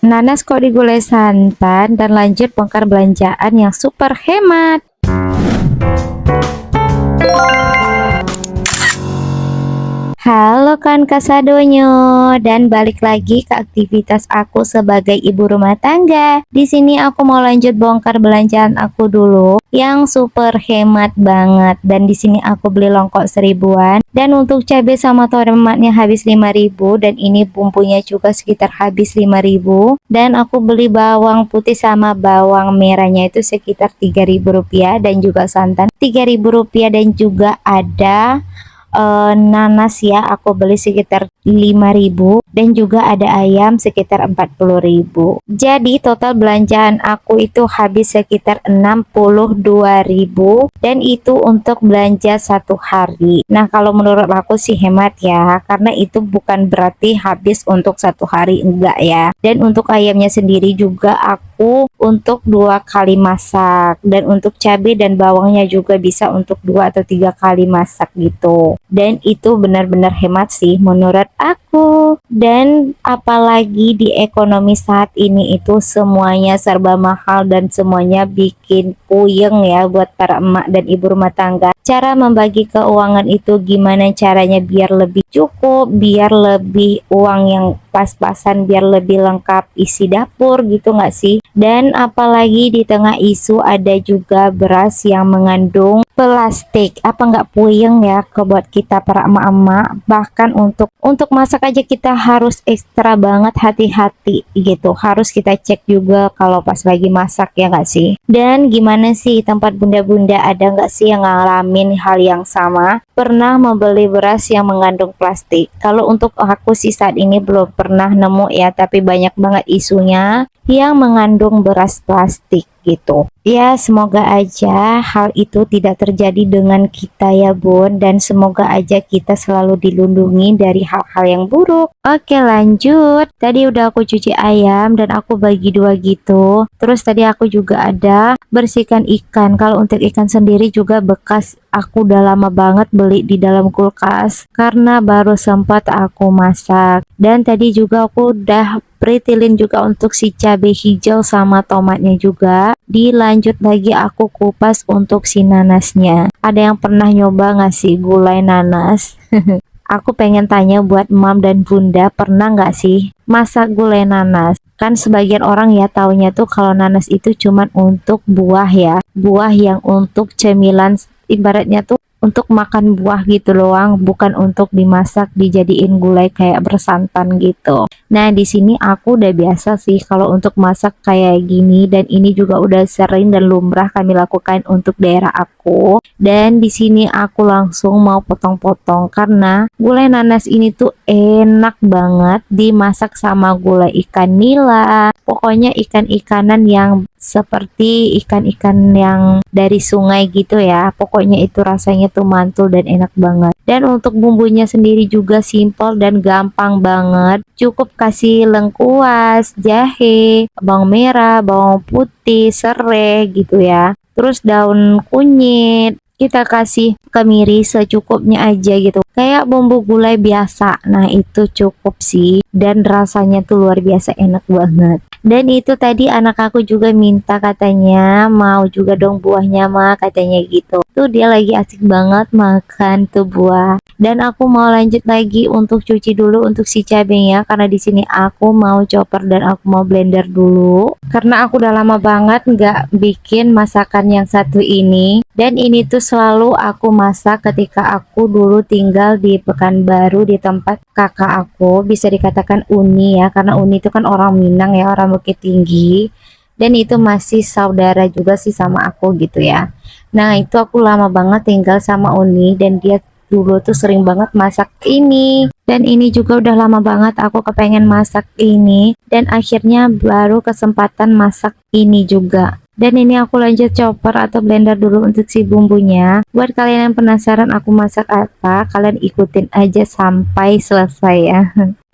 Nanas kok digulai santan, dan lanjut bongkar belanjaan yang super hemat. Halo kan Kasadonyo, dan balik lagi ke aktivitas aku sebagai ibu rumah tangga. Di sini aku mau lanjut bongkar belanjaan aku dulu yang super hemat banget. Dan di sini aku beli longkok 1000-an, dan untuk cabai sama tomatnya habis 5.000, dan ini bumbunya juga sekitar habis 5.000. Dan aku beli bawang putih sama bawang merahnya itu sekitar 3.000 rupiah, dan juga santan 3.000 rupiah, dan juga ada nanas ya, aku beli sekitar 5.000, dan juga ada ayam sekitar 40.000. Jadi total belanjaan aku itu habis sekitar 62.000, dan itu untuk belanja satu hari. Nah, kalau menurut aku sih hemat ya, karena itu bukan berarti habis untuk satu hari, enggak ya. Dan untuk ayamnya sendiri juga aku untuk 2 kali masak, dan untuk cabai dan bawangnya juga bisa untuk 2 atau 3 kali masak gitu. Dan itu benar-benar hemat sih menurut aku. Dan apalagi di ekonomi saat ini itu semuanya serba mahal, dan semuanya bikin puyeng ya buat para emak dan ibu rumah tangga. Cara membagi keuangan itu gimana caranya biar lebih cukup, biar lebih uang yang pas-pasan, biar lebih lengkap isi dapur gitu nggak sih? Dan apalagi di tengah isu ada juga beras yang mengandung plastik. Apa nggak puyeng ya ke buat kita para emak-emak? Bahkan untuk masak aja kita harus ekstra banget hati-hati gitu. Harus kita cek juga kalau pas lagi masak, ya nggak sih? Dan gimana sih tempat bunda-bunda, ada nggak sih yang ngalamin hal yang sama? Pernah membeli beras yang mengandung plastik? Kalau untuk aku sih saat ini belum pernah nemu ya, tapi banyak banget isunya yang mengandung beras plastik gitu. Ya, semoga aja hal itu tidak terjadi dengan kita ya bun, dan semoga aja kita selalu dilindungi dari hal-hal yang buruk. Oke, lanjut. Tadi udah aku cuci ayam dan aku bagi 2 gitu. Terus tadi aku juga ada bersihkan ikan. Kalau untuk ikan sendiri juga bekas aku udah lama banget beli di dalam kulkas karena baru sempat aku masak. Dan tadi juga aku udah pretilin juga untuk si cabai hijau sama tomatnya juga. Dilanjut lagi aku kupas untuk si nanasnya. Ada yang pernah nyoba nggak sih gulai nanas? Aku pengen tanya buat mam dan bunda, pernah nggak sih masak gulai nanas? Kan sebagian orang ya taunya tuh kalau nanas itu cuman untuk buah ya, buah yang untuk cemilan, ibaratnya tuh untuk makan buah gitu doang, bukan untuk dimasak dijadiin gulai kayak bersantan gitu. Nah, di sini aku udah biasa sih kalau untuk masak kayak gini, dan ini juga udah sering dan lumrah kami lakukan untuk daerah aku. Dan di sini aku langsung mau potong-potong karena gulai nanas ini tuh enak banget dimasak sama gulai ikan nila. Pokoknya ikan-ikanan yang seperti ikan-ikan yang dari sungai gitu ya. Pokoknya itu rasanya tuh mantul dan enak banget. Dan untuk bumbunya sendiri juga simple dan gampang banget. Cukup kasih lengkuas, jahe, bawang merah, bawang putih, serai gitu ya. Terus daun kunyit, kita kasih kemiri secukupnya aja gitu, kayak bumbu gulai biasa. Nah, itu cukup sih, dan rasanya tuh luar biasa enak banget. Dan itu tadi anak aku juga minta, katanya mau juga dong buahnya mah, katanya gitu. Tuh dia lagi asik banget makan tuh buah. Dan aku mau lanjut lagi untuk cuci dulu untuk si cabenya, karena di sini aku mau chopper dan aku mau blender dulu. Karena aku udah lama banget nggak bikin masakan yang satu ini. Dan ini tuh selalu aku masak ketika aku dulu tinggal di Pekanbaru di tempat kakak aku, bisa dikatakan Uni ya, karena Uni itu kan orang Minang ya, orang Bukit Tinggi. Dan itu masih saudara juga sih sama aku gitu ya. Nah, itu aku lama banget tinggal sama Uni, dan dia dulu tuh sering banget masak ini. Dan ini juga udah lama banget aku kepengen masak ini, dan akhirnya baru kesempatan masak ini juga. Dan ini aku lanjut chopper atau blender dulu untuk si bumbunya. Buat kalian yang penasaran aku masak apa, kalian ikutin aja sampai selesai ya.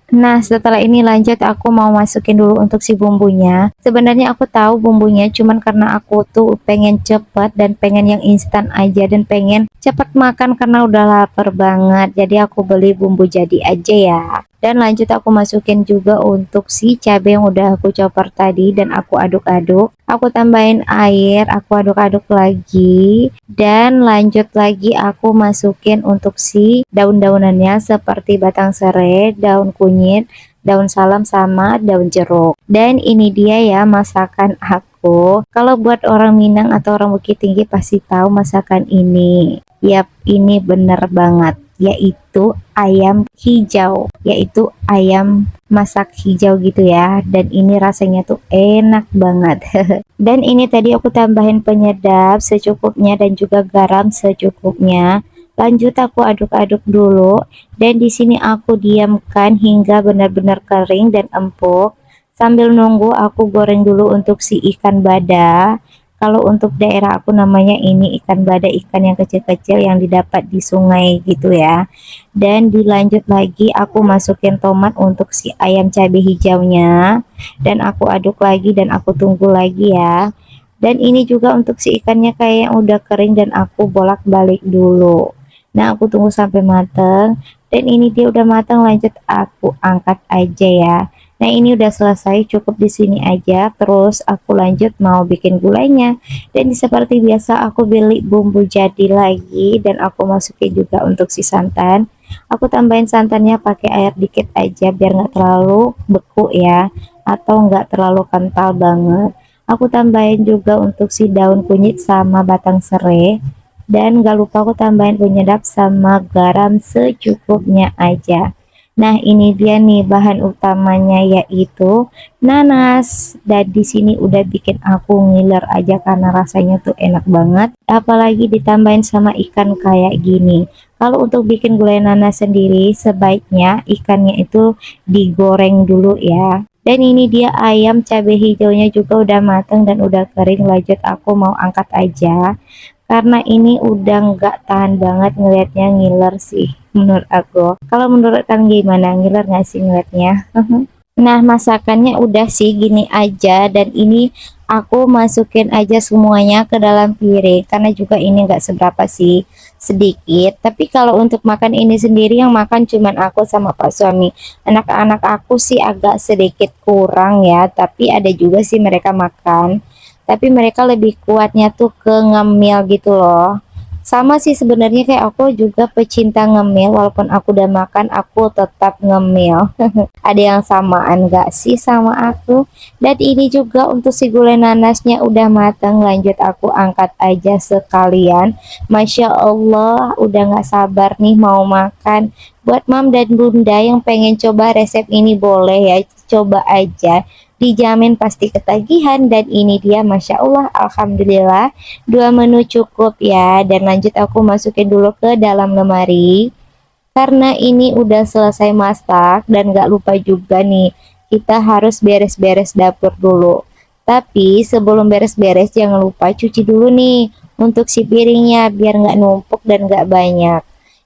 Nah, setelah ini lanjut aku mau masukin dulu untuk si bumbunya. Sebenarnya aku tahu bumbunya, cuman karena aku tuh pengen cepet dan pengen yang instan aja, dan pengen cepet makan karena udah lapar banget. Jadi aku beli bumbu jadi aja ya. Dan lanjut aku masukin juga untuk si cabai yang udah aku chopper tadi dan aku aduk-aduk. Aku tambahin air, aku aduk-aduk lagi. Dan lanjut lagi aku masukin untuk si daun-daunannya seperti batang serai, daun kunyit, daun salam sama daun jeruk. Dan ini dia ya masakan aku. Kalau buat orang Minang atau orang Bukit Tinggi pasti tahu masakan ini. Yap, ini bener banget, yaitu ayam hijau, yaitu ayam masak hijau gitu ya. Dan ini rasanya tuh enak banget. Dan ini tadi aku tambahin penyedap secukupnya dan juga garam secukupnya. Lanjut aku aduk-aduk dulu dan di sini aku diamkan hingga benar-benar kering dan empuk. Sambil nunggu aku goreng dulu untuk si ikan bada. Kalau untuk daerah aku namanya ini ikan bada, ikan yang kecil-kecil yang didapat di sungai gitu ya. Dan dilanjut lagi aku masukin tomat untuk si ayam cabai hijaunya. Dan aku aduk lagi dan aku tunggu lagi ya. Dan ini juga untuk si ikannya kayak yang udah kering dan aku bolak-balik dulu. Nah, aku tunggu sampai mateng. Dan ini dia udah matang, lanjut aku angkat aja ya. Nah, ini udah selesai, cukup di sini aja. Terus aku lanjut mau bikin gulainya. Dan seperti biasa aku beli bumbu jadi lagi dan aku masukin juga untuk si santan. Aku tambahin santannya pakai air dikit aja biar nggak terlalu beku ya, atau nggak terlalu kental banget. Aku tambahin juga untuk si daun kunyit sama batang serai. Dan gak lupa aku tambahin penyedap sama garam secukupnya aja. Nah, ini dia nih bahan utamanya yaitu nanas. Dan di sini udah bikin aku ngiler aja karena rasanya tuh enak banget. Apalagi ditambahin sama ikan kayak gini. Kalau untuk bikin gulai nanas sendiri sebaiknya ikannya itu digoreng dulu ya. Dan ini dia ayam cabai hijaunya juga udah mateng dan udah kering. Lanjut aku mau angkat aja karena ini udah nggak tahan banget ngelihatnya, ngiler sih menurut aku. Kalau menurut kan gimana, ngiler nggak sih ngelihatnya? Nah, masakannya udah sih gini aja dan ini aku masukin aja semuanya ke dalam piring karena juga ini enggak seberapa sih, sedikit. Tapi kalau untuk makan ini sendiri yang makan cuman aku sama Pak suami. Anak-anak aku sih agak sedikit kurang ya, tapi ada juga sih mereka makan. Tapi mereka lebih kuatnya tuh ke ngemil gitu loh. Sama sih sebenarnya kayak aku juga pecinta ngemil, walaupun aku udah makan aku tetap ngemil. Ada yang samaan gak sih sama aku? Dan ini juga untuk si gulai nanasnya udah matang, lanjut aku angkat aja sekalian. Masya Allah udah gak sabar nih mau makan. Buat mam dan bunda yang pengen coba resep ini boleh ya, coba aja, dijamin pasti ketagihan. Dan ini dia Masya Allah, Alhamdulillah 2 menu cukup ya. Dan lanjut aku masukin dulu ke dalam lemari karena ini udah selesai masak. Dan gak lupa juga nih kita harus beres-beres dapur dulu. Tapi sebelum beres-beres jangan lupa cuci dulu nih untuk si piringnya biar nggak numpuk dan nggak banyak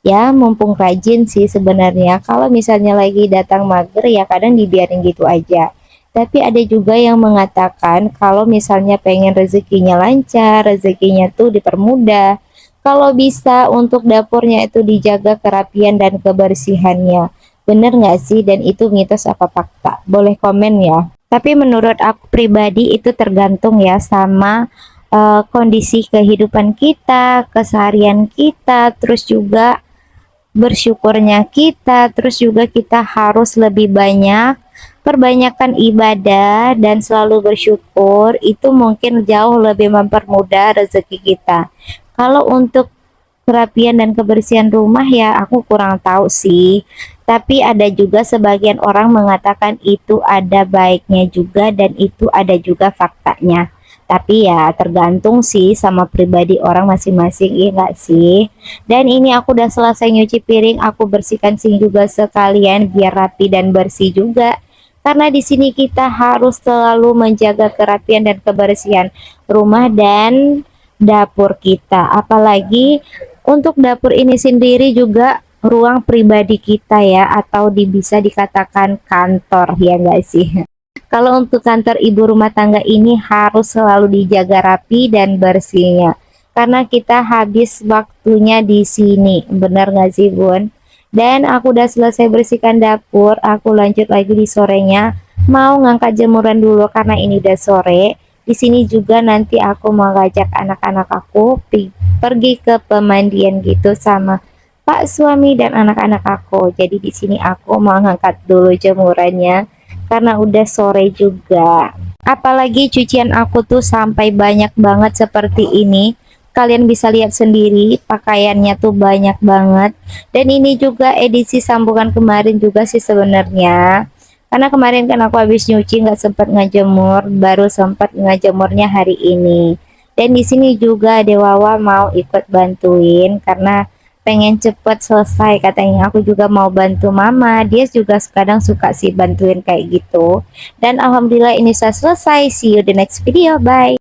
ya. Mumpung rajin sih sebenarnya, kalau misalnya lagi datang mager ya kadang dibiarin gitu aja. Tapi ada juga yang mengatakan kalau misalnya pengen rezekinya lancar, rezekinya tuh dipermudah, kalau bisa untuk dapurnya itu dijaga kerapian dan kebersihannya. Bener nggak sih? Dan itu mitos apa fakta? Boleh komen ya. Tapi menurut aku pribadi itu tergantung ya sama kondisi kehidupan kita, keseharian kita, terus juga bersyukurnya kita, terus juga kita harus lebih banyak perbanyakan ibadah dan selalu bersyukur. Itu mungkin jauh lebih mempermudah rezeki kita. Kalau untuk kerapian dan kebersihan rumah ya aku kurang tahu sih, tapi ada juga sebagian orang mengatakan itu ada baiknya juga dan itu ada juga faktanya. Tapi ya tergantung sih sama pribadi orang masing-masing, iya enggak sih. Dan ini aku udah selesai nyuci piring, aku bersihkan sink juga sekalian biar rapi dan bersih juga. Karena di sini kita harus selalu menjaga kerapian dan kebersihan rumah dan dapur kita. Apalagi untuk dapur ini sendiri juga ruang pribadi kita ya, atau bisa dikatakan kantor ya enggak sih. Kalau untuk kantor ibu rumah tangga ini harus selalu dijaga rapi dan bersihnya. Karena kita habis waktunya di sini. Benar nggak sih, Bun? Dan aku udah selesai bersihkan dapur, aku lanjut lagi di sorenya mau ngangkat jemuran dulu karena ini udah sore. Di sini juga nanti aku mau ngajak anak-anak aku pergi ke pemandian gitu sama Pak suami dan anak-anak aku. Jadi di sini aku mau ngangkat dulu jemurannya karena udah sore juga. Apalagi cucian aku tuh sampai banyak banget seperti ini. Kalian bisa lihat sendiri pakaiannya tuh banyak banget. Dan ini juga edisi sambungan kemarin juga sih sebenarnya. Karena kemarin kan aku habis nyuci nggak sempat ngejemur, baru sempat ngejemurnya hari ini. Dan di sini juga Dewawa mau ikut bantuin karena pengen cepet selesai katanya. Aku juga mau bantu mama, dia juga kadang suka sih bantuin kayak gitu. Dan alhamdulillah ini sudah selesai. See you the next video, bye.